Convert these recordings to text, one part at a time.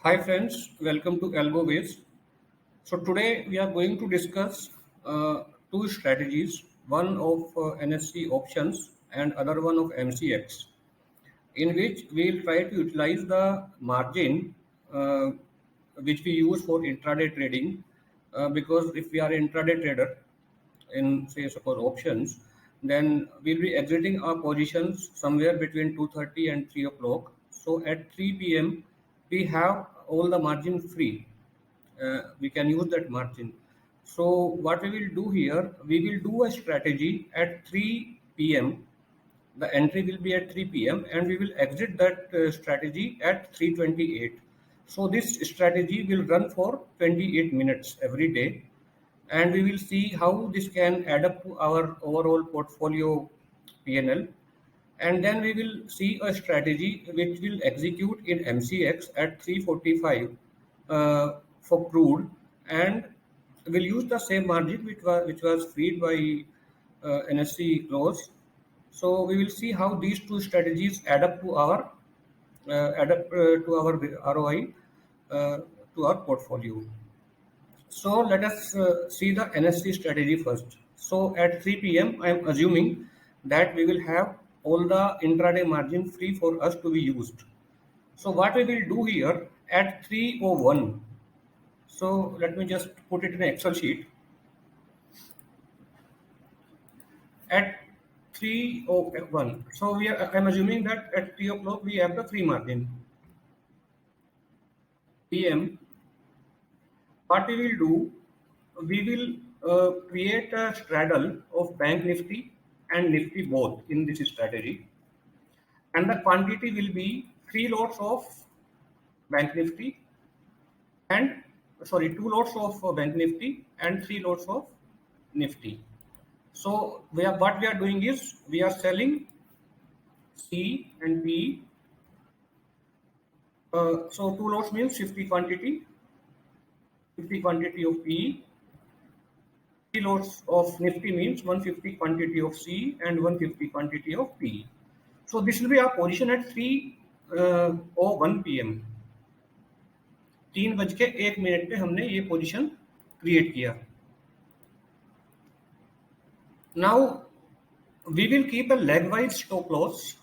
Hi friends, welcome to Algo. So today we are going to discuss two strategies, one of NSC options and other one of MCX, in which we will try to utilize the margin uh, which we use for intraday trading. Because if we are intraday trader in say suppose options, then we'll be exiting our positions somewhere between 2:30 and 3 o'clock. So at 3 p.m. we have all the margin free. We can use that margin. So what we will do here, we will do a strategy at 3 p.m. The entry will be at 3 p.m. and we will exit that strategy at 3:28. So this strategy will run for 28 minutes every day, and we will see how this can add up to our overall portfolio PNL. And then we will see a strategy which will execute in MCX at 345 for crude, and we'll use the same margin which was freed by NSC close. So we will see how these two strategies add up to our ROI, uh, to our portfolio. So let us see the NSC strategy first. So at 3 p.m., I am assuming that we will have all the intraday margin free for us to be used. So what we will do here at 3:01. So let me just put it in an Excel sheet. At 3:01. So I'm assuming that at 3 o'clock we have the free margin. PM. What we will do, we will create a straddle of Bank Nifty and Nifty both in this strategy, and the quantity will be three lots of Bank Nifty and two lots of Bank Nifty and three lots of Nifty. So what we are doing is we are selling C and P. So two lots means 50 quantity of P. 3 lots of Nifty means 150 quantity of C and 150 quantity of P. So this will be our position at 3:01 p.m. 3:01 पे हमने ये position create किया. Now we will keep a leg wise stop loss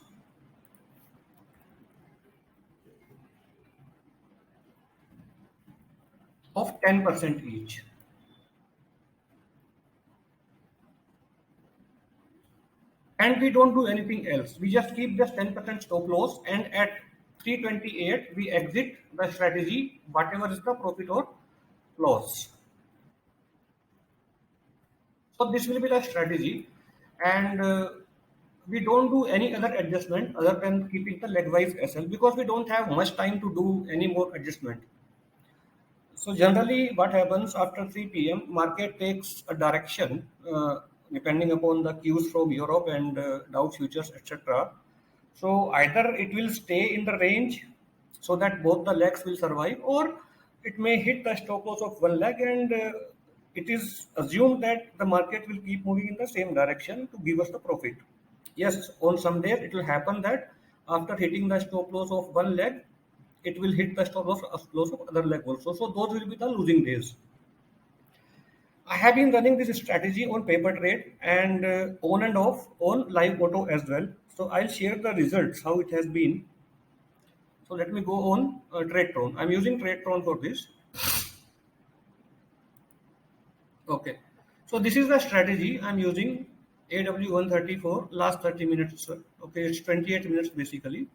of 10% each. And we don't do anything else. We just keep this 10% stop loss, and at 3:28 we exit the strategy, whatever is the profit or loss. So this will be the strategy, and we don't do any other adjustment other than keeping the legwise SL, because we don't have much time to do any more adjustment. So generally what happens after 3 p.m., market takes a direction depending upon the cues from Europe and Dow futures, etc. So either it will stay in the range so that both the legs will survive, or it may hit the stop loss of one leg, and it is assumed that the market will keep moving in the same direction to give us the profit. Yes, on some days it will happen that after hitting the stop loss of one leg, it will hit the loss of other leg also. So those will be the losing days. I have been running this strategy on paper trade and on and off on live auto as well. So I'll share the results, how it has been. So let me go on TradeTron. I'm using TradeTron for this. Okay. So this is the strategy I'm using, AW134 last 30 minutes. Okay, it's 28 minutes basically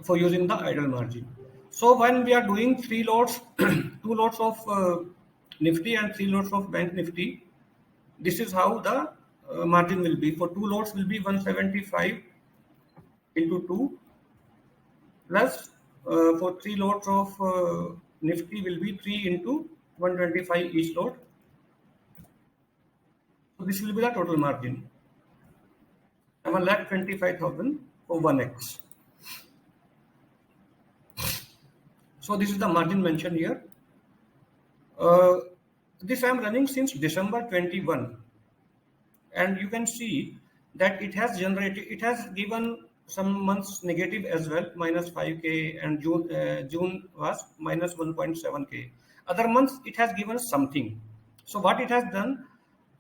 for using the idle margin. So when we are doing three lots, two lots of Nifty and three lots of Bank Nifty, this is how the margin will be. For two lots will be 175 into 2, plus for three lots of Nifty will be 3 into 125 each lot. So this will be the total margin. 1,25,000 for 1x. So this is the margin mentioned here. This I am running since December 21, and you can see that it has given some months negative as well, minus 5k, and June was minus 1.7k. Other months it has given something. So what it has done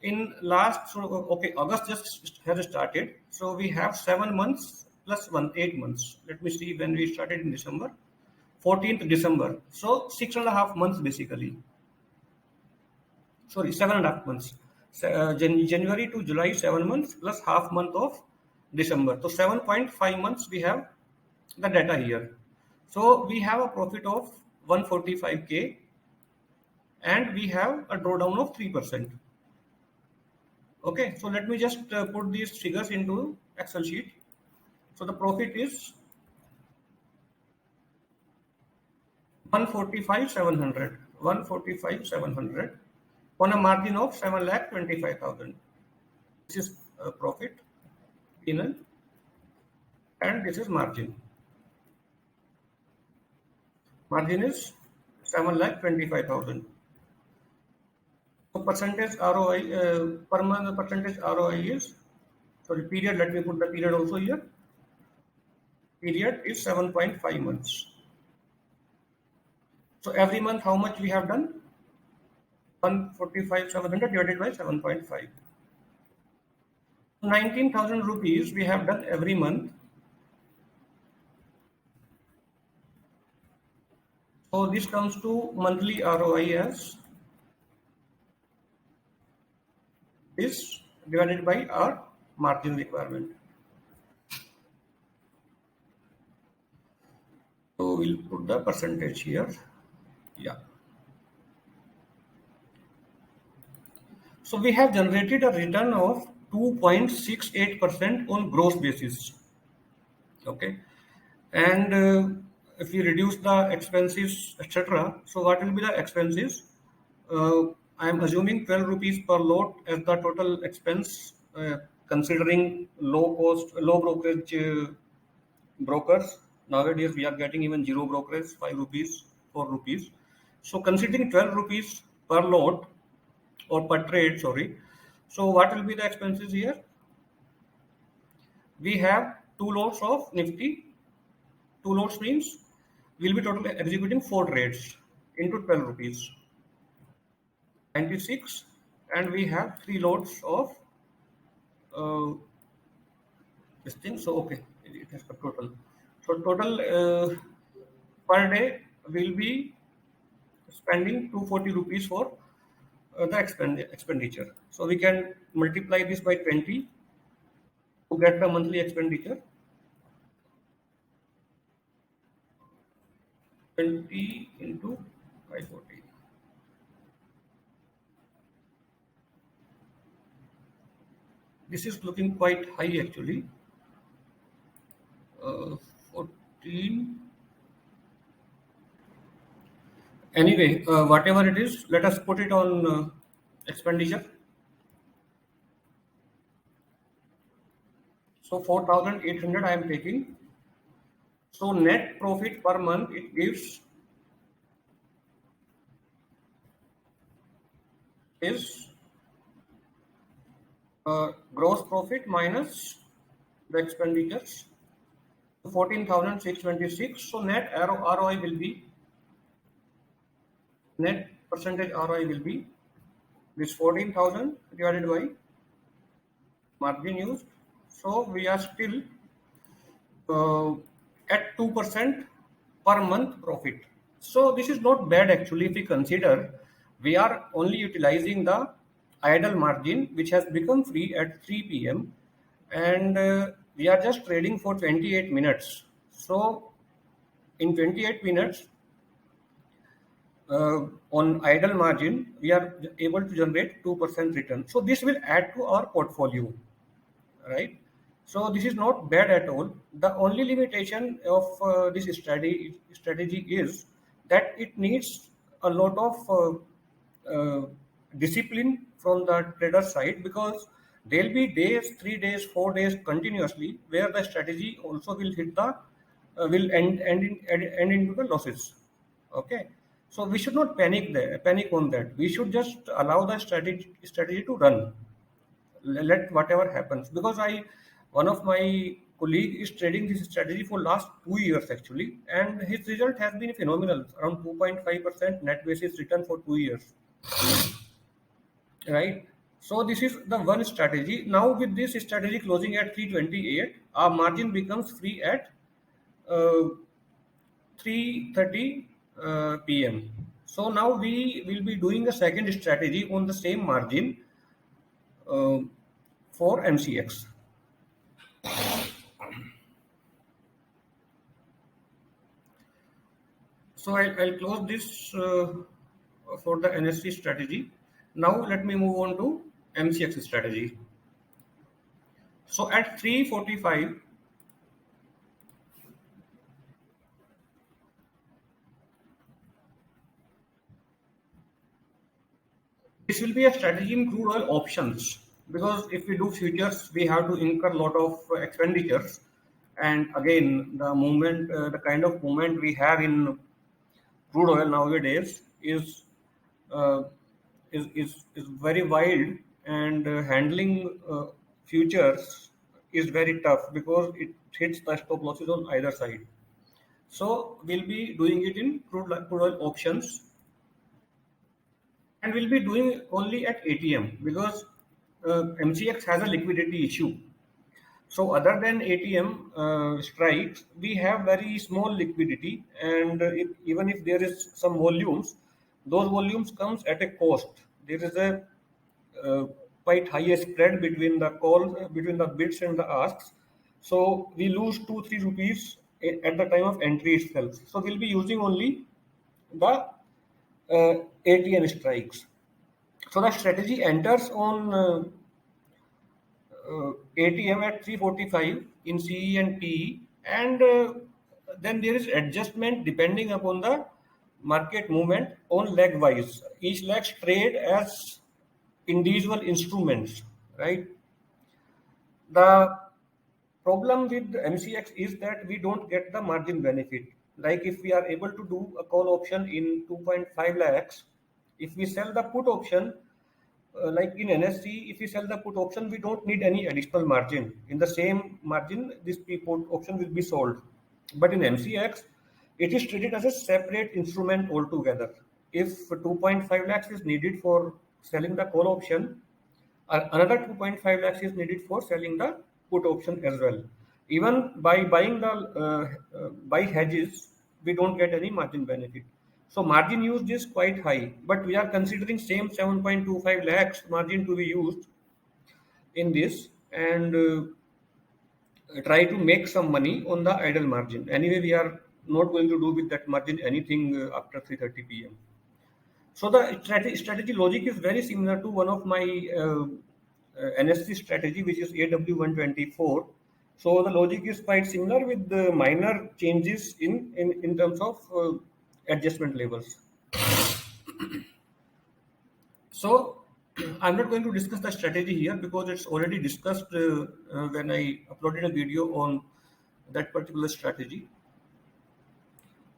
in last, so okay, August just has started. So we have 7 months plus 8 months. Let me see when we started in December, 14th December. So 6.5 months basically. Sorry, 7.5 months. January to July, 7 months plus half month of December. So 7.5 months we have the data here. So we have a profit of 145k and we have a drawdown of 3%. Okay, so let me just put these figures into Excel sheet. So the profit is 145,700, 145,700 on a margin of 7,25,000. This is profit, P&L, and this is margin. Margin is 7,25,000. So percentage ROI per month, percentage ROI is, sorry, period, let me put the period also here. Period is 7.5 months. So every month how much we have done? 145,700 divided by 7.5. 19,000 rupees we have done every month. So this comes to monthly ROI as this divided by our margin requirement. So we'll put the percentage here. Yeah. So we have generated a return of 2.68% on gross basis. Okay. And if we reduce the expenses, etc. So what will be the expenses? I am assuming 12 rupees per lot as the total expense, considering low cost, low brokerage brokers. Nowadays we are getting even zero brokerage, 5 rupees, 4 rupees. So considering 12 rupees per lot or per trade, sorry. So what will be the expenses here? We have 2 lots of Nifty. 2 lots means we'll be totally executing 4 trades into 12 rupees. 96, and we have 3 lots of this thing. So okay, it has the total. So total per day will be spending 240 rupees for the expenditure. So we can multiply this by 20 to get the monthly expenditure. 20 into 540. This is looking quite high actually. 14. Anyway, whatever it is, let us put it on expenditure. So 4,800 I am taking. So net profit per month it gives is gross profit minus the expenditures. 14,626. So net ROI will be, net percentage ROI will be this 14,000 divided by margin used. So we are still at 2% per month profit. So this is not bad actually if we consider we are only utilizing the idle margin which has become free at 3 p.m. and we are just trading for 28 minutes. So in 28 minutes on idle margin, we are able to generate 2% return. So this will add to our portfolio, right? So this is not bad at all. The only limitation of this strategy is that it needs a lot of discipline from the trader side, because there will be days, 3 days, 4 days continuously where the strategy also will hit the will end into the losses. Okay, so we should not panic on that. We should just allow the strategy to run. Let whatever happens, because one of my colleague is trading this strategy for last 2 years actually, and his result has been phenomenal, around 2.5% net basis return for 2 years, right? So this is the one strategy. Now with this strategy closing at 328, our margin becomes free at uh, 3:30 p.m. So now we will be doing a second strategy on the same margin uh, for MCX. So I'll close this for the NSC strategy. Now let me move on to MCX strategy. So at 3:45, this will be a strategy in crude oil options, because if we do futures, we have to incur a lot of expenditures. And again, the kind of movement we have in crude oil nowadays uh, is very wild, and handling futures is very tough because it hits the stop losses on either side. So we'll be doing it in crude oil options, and we'll be doing only at ATM because MCX has a liquidity issue. So other than ATM strikes, we have very small liquidity, and even if there is some volumes, those volumes comes at a cost. There is a uh, quite high spread between the calls, between the bids and the asks. So we lose 2-3 rupees at the time of entry itself. So we'll be using only the ATM strikes. So the strategy enters on ATM at 3:45 in CE and PE, and then there is adjustment depending upon the market movement on leg wise. Each leg trade as individual instruments, right? The problem with MCX is that we don't get the margin benefit. Like if we are able to do a call option in 2.5 lakhs, if we sell the put option, like in NSC, if we sell the put option, we don't need any additional margin. In the same margin, this put option will be sold. But in MCX, it is treated as a separate instrument altogether. If 2.5 lakhs is needed for selling the call option, another 2.5 lakhs is needed for selling the put option as well. Even by buying the buy hedges, we don't get any margin benefit. So margin used is quite high, but we are considering same 7.25 lakhs margin to be used in this, and try to make some money on the idle margin. Anyway, we are not going to do with that margin anything after 3:30 p.m. So the strategy logic is very similar to one of my NSC strategy, which is AW124. So the logic is quite similar with the minor changes in terms of adjustment levels. So I'm not going to discuss the strategy here because it's already discussed when I uploaded a video on that particular strategy.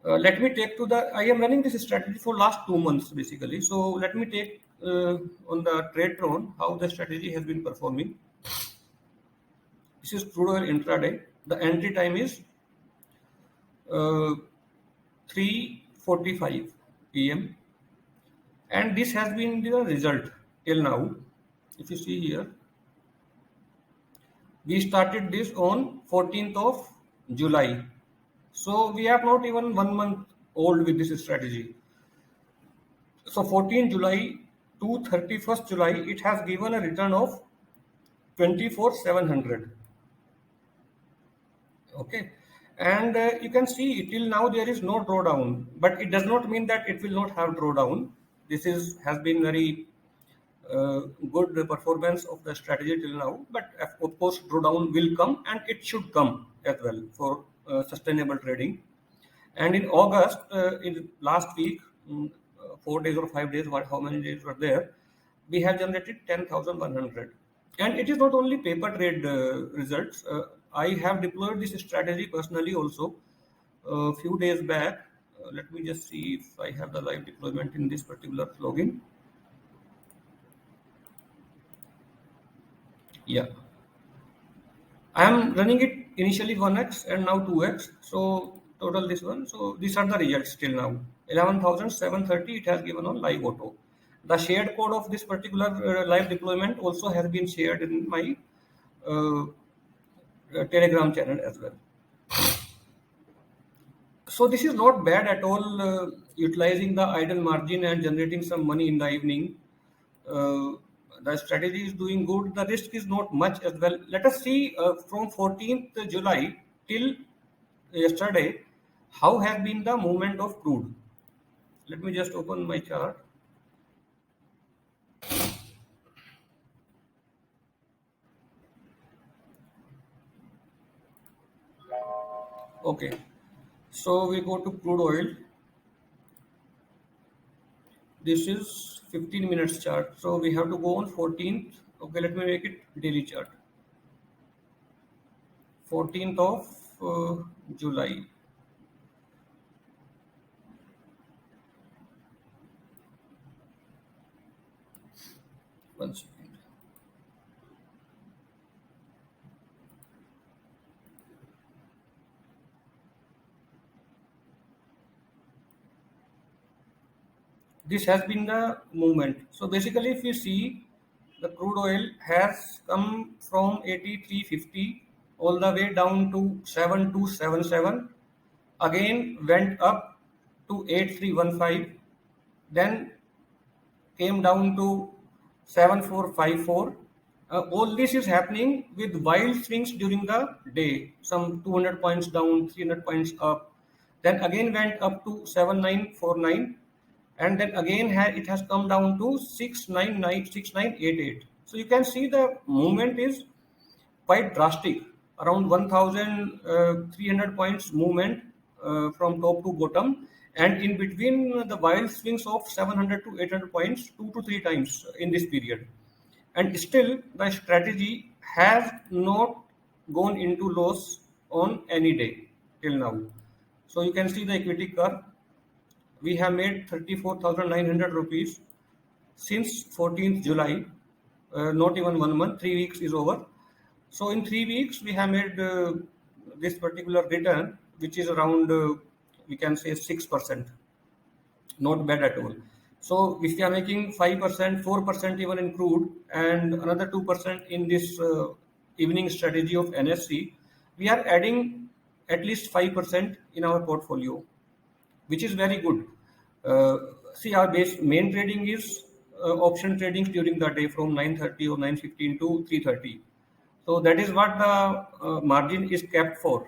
Let me take to the. I am running this strategy for last 2 months basically. So let me take on the trade tron how the strategy has been performing. This is crude oil intraday. The entry time is uh, 3:45 p.m. and this has been the result till now. If you see here, we started this on 14th of July. So we are not even 1 month old with this strategy. So 14 July to 31st July, it has given a return of 24,700. Okay. And you can see till now there is no drawdown, but it does not mean that it will not have drawdown. This is has been very uh, good performance of the strategy till now, but of course drawdown will come and it should come as well for sustainable trading. And in August, in last week, 4 days or 5 days, how many days were there? We have generated 10,100. And it is not only paper trade results. I have deployed this strategy personally also a few days back. Let me just see if I have the live deployment in this particular login. Yeah. I am running it initially 1x and now 2x. So total this one. So these are the results till now. 11,730 it has given on live auto. The shared code of this particular live deployment also has been shared in my uh, Telegram channel as well. So this is not bad at all, utilizing the idle margin and generating some money in the evening. Uh, the strategy is doing good. The risk is not much as well. Let us see from 14th July till yesterday how has been the movement of crude. Let me just open my chart. Okay, so we go to crude oil. This is 15 minutes chart. So we have to go on 14th. Okay, let me make it daily chart. 14th of July. One second. This has been the movement. So basically, if you see, the crude oil has come from 83.50 all the way down to 7277. Again went up to 8315. Then came down to 7454. All this is happening with wild swings during the day, some 200 points down, 300 points up. Then again went up to 7949, and then again it has come down to 699 6988. So you can see the movement is quite drastic, around 1,300 points movement from top to bottom, and in between the wild swings of 700 to 800 points 2 to 3 times in this period. And still, the strategy has not gone into loss on any day till now. So you can see the equity curve. We have made 34,900 rupees since 14th July, not even 1 month, 3 weeks is over. So in 3 weeks, we have made this particular return, which is around, we can say 6%, not bad at all. So if we are making 5%, 4% even in crude, and another 2% in this evening strategy of NSC, we are adding at least 5% in our portfolio, which is very good. Uh, See, our base main trading is option tradings during the day from 9:30 or 9:15 to 3:30. So that is what the margin is kept for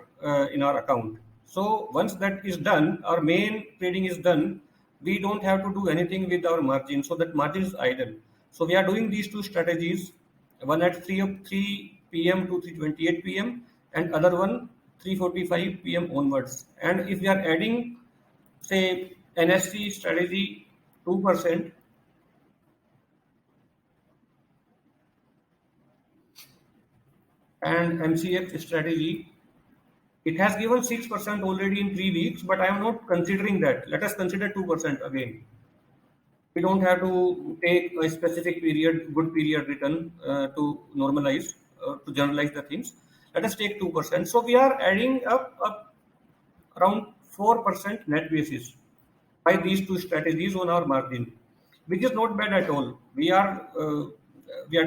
in our account. So once that is done, our main trading is done. We don't have to do anything with our margin. So that margin is idle. So we are doing these two strategies, one at 3 p.m. to 3:28 p.m. and other one 3:45 p.m. onwards. And if we are adding, say, NSC strategy 2%, and MCX strategy, it has given 6% already in 3 weeks, but I am not considering that. Let us consider 2% again. We don't have to take a specific period, good period return to normalize, to generalize the things. Let us take 2%. So we are adding up around 4% net basis by these two strategies on our margin, which is not bad at all. We are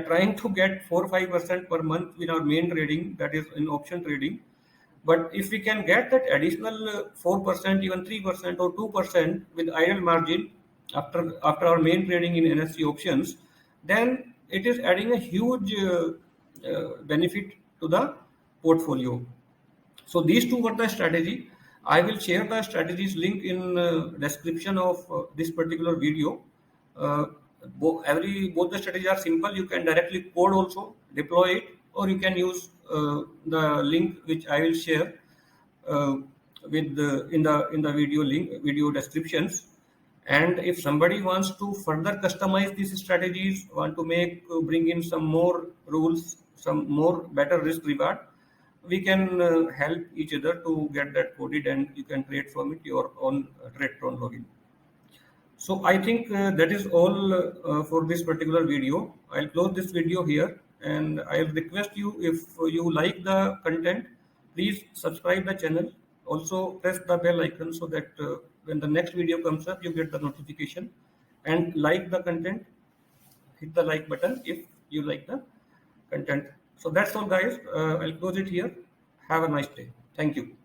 trying to get 4-5% per month in our main trading, that is in option trading. But if we can get that additional 4%, even 3% or 2% with idle margin after our main trading in NSC options, then it is adding a huge benefit to the portfolio. So these two were the strategy. I will share the strategies link in description of this particular video. Uh, both the strategies are simple. You can directly code also, deploy it, or you can use the link which I will share uh, with the video link, video descriptions. And if somebody wants to further customize these strategies, want to bring in some more rules, some more better risk reward, we can help each other to get that coded, and you can create from it your own TradeTron login. So I think that is all for this particular video. I'll close this video here. And I'll request you, if you like the content, please subscribe the channel. Also press the bell icon so that when the next video comes up, you get the notification. And like the content, hit the like button if you like the content. So that's all, guys. I'll close it here. Have a nice day. Thank you.